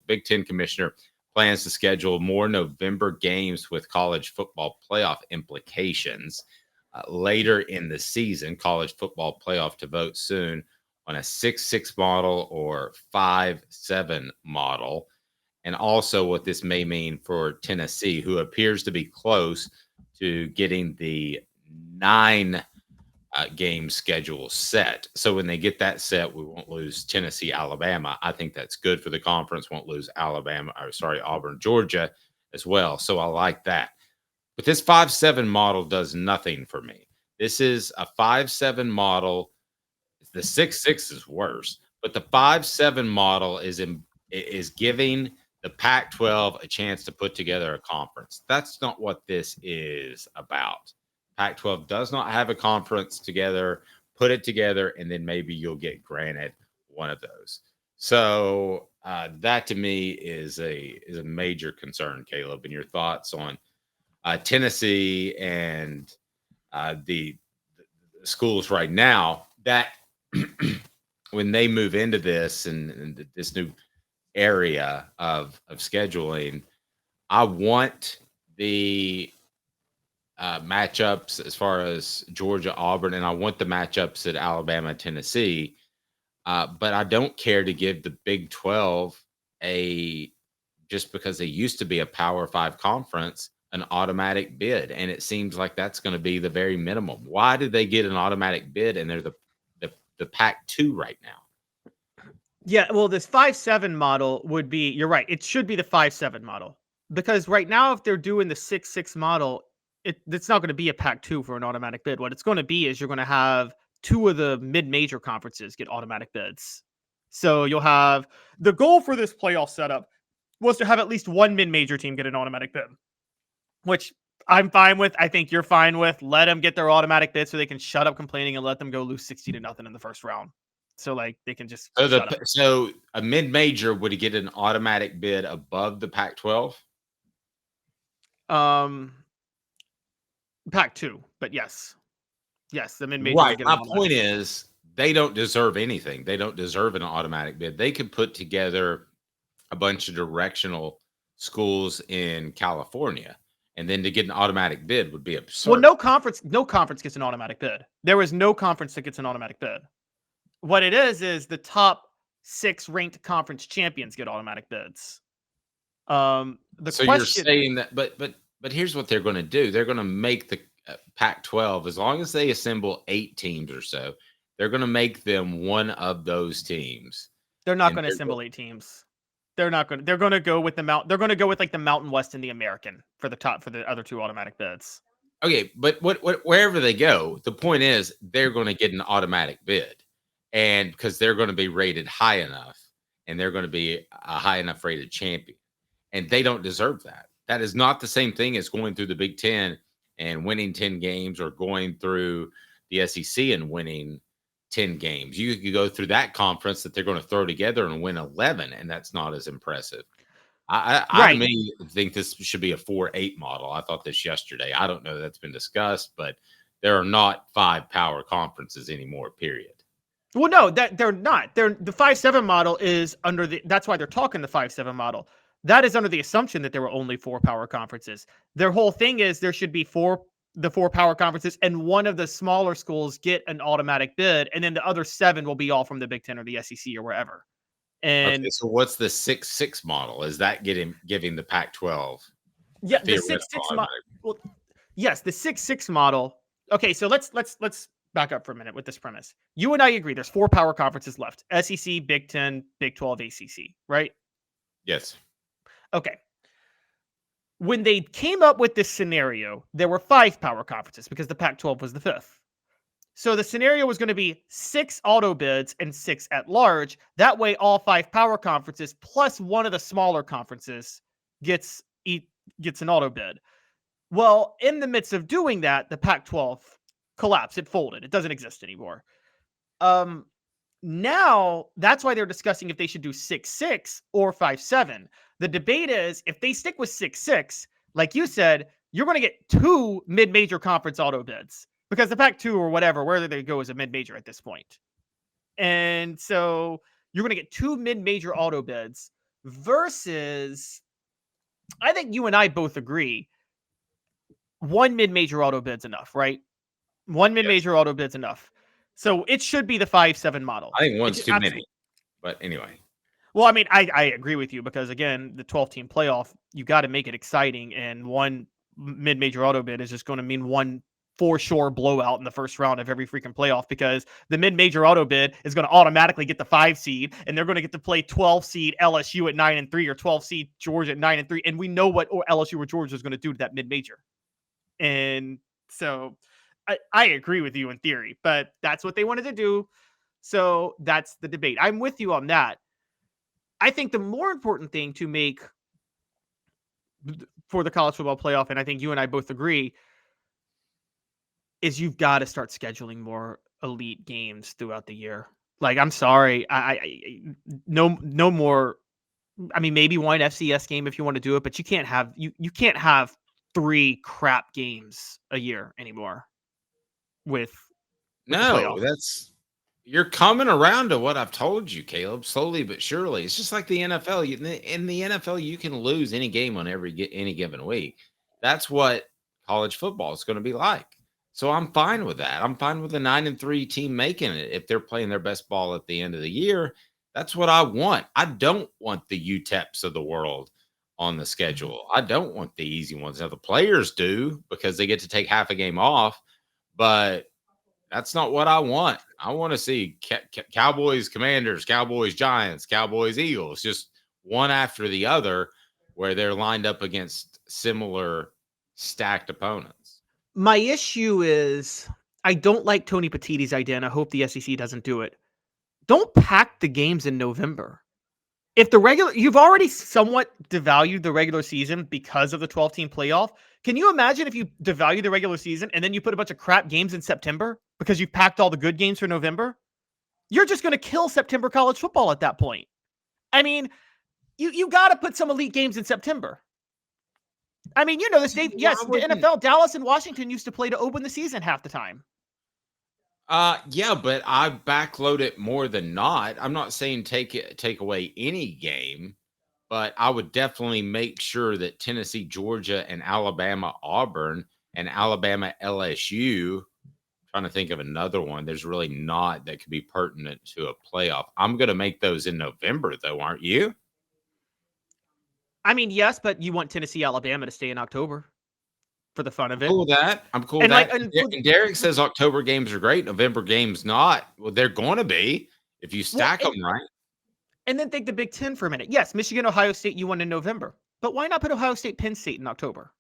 Big Ten commissioner plans to schedule more November games with college football playoff implications later in the season. College football playoff to vote soon on a 6-6 model or 5-7 model. And also what this may mean for Tennessee, who appears to be close to getting the 9 game schedule set. So when they get that set, we won't lose Tennessee, Alabama. I think that's good for the conference. Won't lose Auburn, Georgia as well. So I like that. But this 5-7 model does nothing for me. This is a 5-7 model. The 6-6 is worse, but the 5-7 model is giving the Pac-12 a chance to put together a conference. That's not what this is about. Pac-12 does not have a conference together. Put it together, and then maybe you'll get granted one of those. So that to me is a major concern, Caleb. And your thoughts on Tennessee and the schools right now that when they move into this and this new area of scheduling, I want the matchups as far as Georgia, Auburn, and I want the matchups at Alabama, Tennessee. But I don't care to give the Big 12 just because they used to be a Power 5 conference, an automatic bid. And it seems like that's going to be the very minimum. Why did they get an automatic bid and they're the Pac-2 right now? Yeah, well, this 5-7 model would be, you're right, it should be the 5-7 model. Because right now, if they're doing the 6-6 model, it's not going to be a Pac-2 for an automatic bid. What it's going to be is you're going to have 2 of the mid-major conferences get automatic bids. So you'll have, the goal for this playoff setup was to have at least one mid-major team get an automatic bid, which I'm fine with. I think you're fine with. Let them get their automatic bid so they can shut up complaining and let them go lose 60-0 in the first round. So like they can just shut up. So a mid-major would get an automatic bid above the Pac-12? Pac-2, but yes, the mid-major. Right. My point is they don't deserve anything. They don't deserve an automatic bid. They could put together a bunch of directional schools in California, and then to get an automatic bid would be absurd. Well, no conference gets an automatic bid. There is no conference that gets an automatic bid. What it is the top 6 ranked conference champions get automatic bids. You're saying that, but here's what they're going to do. They're going to make the Pac-12, as long as they assemble 8 teams or so, they're going to make them one of those teams. They're not going to assemble 8 teams. They're going to go with they're going to go with like the Mountain West and the American for the other 2 automatic bids. Okay, but wherever they go, the point is they're going to get an automatic bid, and because they're going to be rated high enough, and they're going to be a high enough rated champion, and they don't deserve that. That is not the same thing as going through the Big Ten and winning 10 games, or going through the SEC and winning 10 games. You could go through that conference that they're going to throw together and win 11, and that's not as impressive. I think this should be a 4-8 model. I thought this yesterday. I don't know, that's been discussed, but there are not 5 power conferences anymore, period. Well, no, that they're not. The 5-7 model is that's why they're talking the 5-7 model. That is under the assumption that there were only 4 power conferences. Their whole thing is there should be 4 power conferences, and one of the smaller schools get an automatic bid, and then the other 7 will be all from the Big Ten or the SEC or wherever. And okay, so what's the 6-6 model? Is that giving the Pac-12? Yeah, the 6-6 model. Well, yes, the 6-6 model. Okay, so let's back up for a minute with this premise. You and I agree there's 4 power conferences left: SEC, Big Ten, Big 12, ACC, right? Yes. Okay. When they came up with this scenario, there were 5 power conferences because the Pac-12 was the 5th. So the scenario was going to be 6 auto bids and 6 at large. That way, all 5 power conferences plus one of the smaller conferences gets an auto bid. Well, in the midst of doing that, the Pac-12 collapsed. It folded. It doesn't exist anymore. Now, that's why they're discussing if they should do 6-6 or 5-7. The debate is, if they stick with 6-6, like you said, you're going to get 2 mid-major conference auto bids, because the Pac-2 or whatever, wherever they go, is a mid-major at this point. And so you're going to get 2 mid-major auto bids versus, I think you and I both agree, one mid-major auto bid's enough, right? One Yes. mid-major auto bid's enough. So it should be the 5-7 model. I think It's one's too many. absolutely. But anyway. Well, I mean, I agree with you because again, the 12-team playoff, you got to make it exciting, and one mid-major auto bid is just going to mean one for sure blowout in the first round of every freaking playoff because the mid-major auto bid is going to automatically get the 5 seed, and they're going to get to play 12 seed LSU at 9-3 or 12 seed Georgia at 9-3, and we know what LSU or Georgia is going to do to that mid-major, and so I agree with you in theory, but that's what they wanted to do, so that's the debate. I'm with you on that. I think the more important thing to make for the college football playoff, and I think you and I both agree, is you've got to start scheduling more elite games throughout the year. Like, I'm sorry, no more. I mean, maybe one FCS game if you want to do it, but you can't have 3 crap games a year anymore with the No, playoff. you're coming around to what I've told you, Caleb, slowly but surely. It's just like the NFL. In the NFL, you can lose any game on any given week. That's what college football is going to be like. So I'm fine with that. I'm fine with the 9-3 team making it if they're playing their best ball at the end of the year. That's what I want. I don't want the UTEPs of the world on the schedule. I don't want the easy ones. Now the players do because they get to take half a game off, but that's not what I want. I want to see Cowboys, Commanders, Cowboys, Giants, Cowboys, Eagles, just one after the other, where they're lined up against similar stacked opponents. My issue is I don't like Tony Petitti's idea, and I hope the SEC doesn't do it. Don't pack the games in November. If you've already somewhat devalued the regular season because of the 12-team playoff. Can you imagine if you devalue the regular season and then you put a bunch of crap games in September because you've packed all the good games for November? You're just going to kill September college football at that point. I mean, you got to put some elite games in September. I mean, you know this, Dave. Yes, the NFL, Dallas and Washington used to play to open the season half the time. Yeah, but I backload it more than not. I'm not saying take away any game, but I would definitely make sure that Tennessee, Georgia, and Alabama, Auburn, and Alabama, LSU. Trying to think of another one. There's really not that could be pertinent to a playoff. I'm going to make those in November, though, aren't you? I mean, yes, but you want Tennessee, Alabama to stay in October for the fun of it. Cool with that. I'm cool with that. And Derek says October games are great. November games not. Well, they're going to be if you stack them right. And then think the Big Ten for a minute. Yes, Michigan, Ohio State, you won in November. But why not put Ohio State, Penn State in October?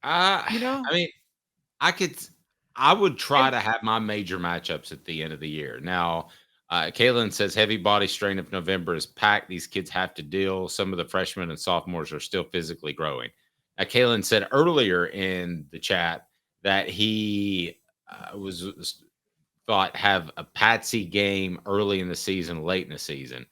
I mean, I would try to have my major matchups at the end of the year. Now, Kaylin says heavy body strain of November is packed. These kids have to deal. Some of the freshmen and sophomores are still physically growing. Now, Kaylin said earlier in the chat that he thought have a patsy game early in the season, late in the season.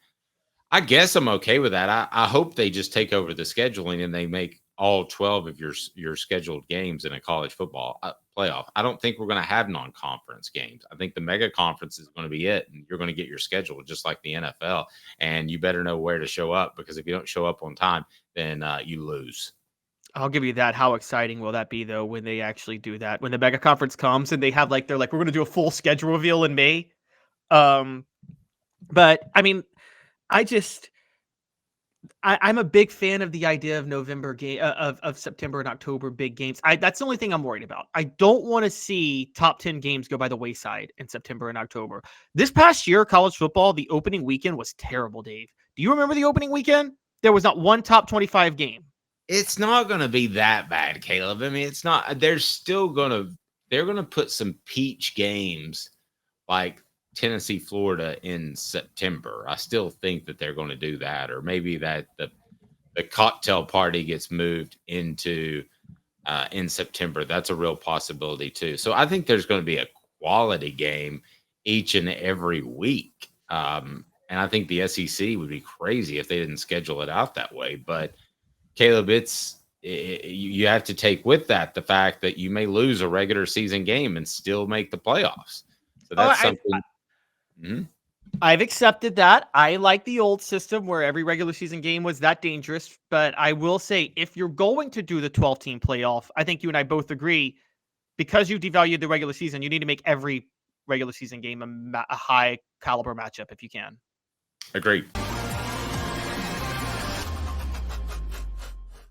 I guess I'm okay with that. I hope they just take over the scheduling and they make all 12 of your scheduled games in a college football playoff. I don't think we're going to have non-conference games. I think the mega conference is going to be it, and you're going to get your schedule just like the NFL. And you better know where to show up because if you don't show up on time, then you lose. I'll give you that. How exciting will that be, though, when they actually do that? When the mega conference comes and they have we're going to do a full schedule reveal in May. But I mean, I'm a big fan of the idea of November game of September and October big games. That's the only thing I'm worried about. I don't want to see top 10 games go by the wayside in September and October. This past year, college football, the opening weekend was terrible, Dave. Do you remember the opening weekend? There was not one top 25 game. It's not going to be that bad, Caleb. I mean, it's not. They're going to put some peach games like Tennessee, Florida in September. I still think that they're going to do that, or maybe that the cocktail party gets moved into in September. That's a real possibility too. So I think there's going to be a quality game each and every week. And I think the SEC would be crazy if they didn't schedule it out that way. But Caleb, you have to take with that the fact that you may lose a regular season game and still make the playoffs. So that's something. I've accepted that. I like the old system where every regular season game was that dangerous. But I will say, if you're going to do the 12-team playoff, I think you and I both agree, because you devalued the regular season, you need to make every regular season game a high caliber matchup if you can. Agreed.